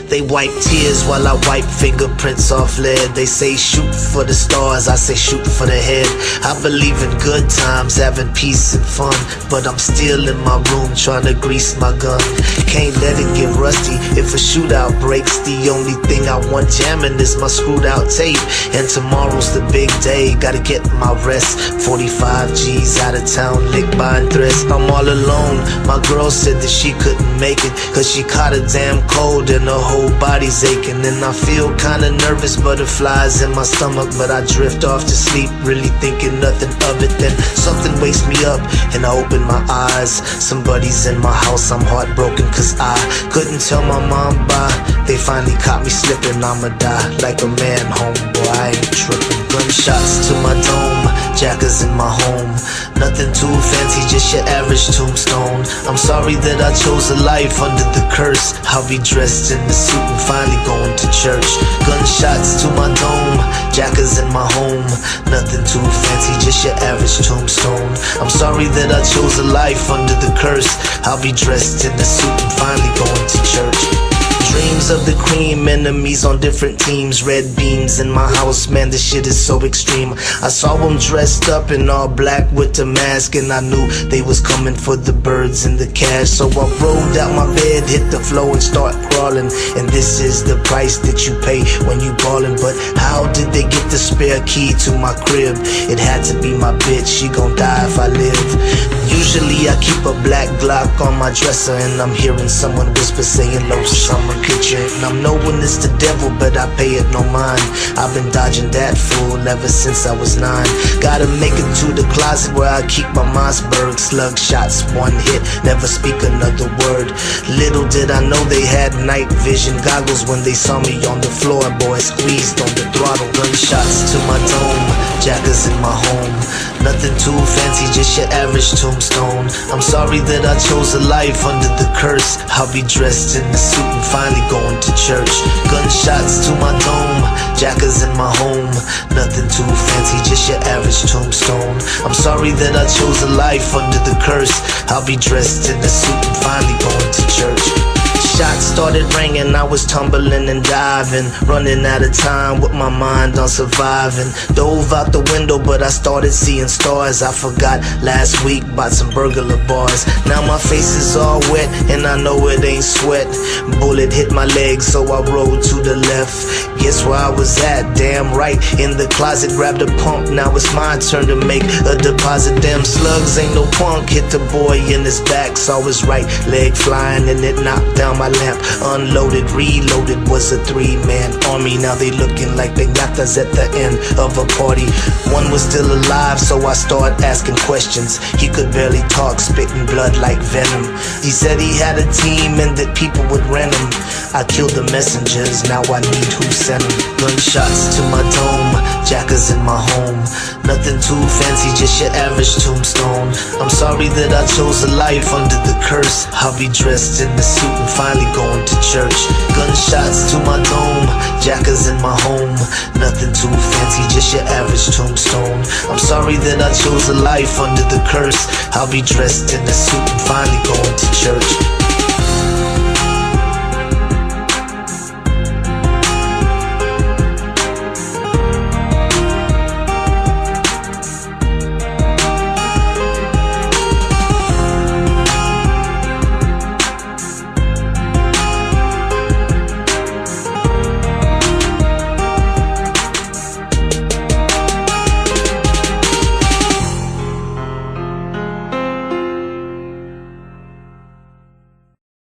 They wipe tears while I wipe fingerprints off lead. They say shoot for the stars, I say shoot for the head. I believe in good times, having peace and fun, but I'm still in my room trying to grease my gun. Can't let it get rusty if a shootout breaks. The only thing I want jamming is my screwed out tape. And tomorrow's the big day, gotta get my rest. 45 G's out of town, lick buying threats. I'm all alone, my girl said that she couldn't make it, cause she caught a damn cold and her whole body's aching. And I feel kinda nervous, butterflies in my stomach, but I drift off to sleep, really thinking nothing of it. Then something wakes me up and I open my eyes. Somebody's in my house, I'm heartbroken cause I couldn't tell my mom bye. They finally caught me slipping, I'ma die like a man, homeboy, I ain't tripping. Gunshots to my dome, jackers in my home. Nothing too fancy, just your average tombstone. I'm sorry that I chose a life under the curse. I'll be dressed in the suit and finally going to church. Gunshots to my dome, jackers in my home. Nothing too fancy, just your average tombstone. I'm sorry that I chose a life under the curse. I'll be dressed in the suit and finally going to church. Dreams of the cream, enemies on different teams. Red beams in my house, man, this shit is so extreme. I saw them dressed up in all black with the mask, and I knew they was coming for the birds and the cash. So I rolled out my bed, hit the floor and start crawling. And this is the price that you pay when you ballin'. But how did they get the spare key to my crib? It had to be my bitch, she gon' die if I live. Usually I keep a black Glock on my dresser, and I'm hearing someone whisper saying low summer kitchen. And I'm knowing it's the devil, but I pay it no mind. I've been dodging that fool ever since I was 9. Gotta make it to the closet where I keep my Mossberg. Slug shots, one hit, never speak another word. Little did I know they had night vision goggles when they saw me on the floor, boy, squeezed on the throttle. Gunshots to my dome, jackers in my home. Nothing too fancy, just your average tombstone. I'm sorry that I chose a life under the curse. I'll be dressed in the suit and finally going to church. Gunshots to my dome, jackers in my home. Nothing too fancy, just your average tombstone. I'm sorry that I chose a life under the curse. I'll be dressed in the suit and finally going to church. Shots started ringing, I was tumbling and diving, running out of time with my mind on surviving. Dove out the window, but I started seeing stars. I forgot last week, bought some burglar bars. Now my face is all wet, and I know it ain't sweat. Bullet hit my leg, so I rolled to the left. Guess where I was at? Damn right, in the closet, grabbed a pump. Now it's my turn to make a deposit. Damn slugs ain't no punk, hit the boy in his back. Saw his right leg flying, and it knocked down my lamp. Unloaded, reloaded, was a 3-man army. Now they looking like piñatas at the end of a party. One was still alive, so I started asking questions. He could barely talk, spitting blood like venom. He said he had a team and that people would rent him. I killed the messengers, now I need who sent them. Gunshots to my dome, jackers in my home. Nothing too fancy, just your average tombstone. I'm sorry that I chose a life under the curse. I'll be dressed in the suit and finally going to church. Gunshots to my dome, jackers in my home. Nothing too fancy, just your average tombstone. I'm sorry that I chose a life under the curse. I'll be dressed in the suit and finally going to church.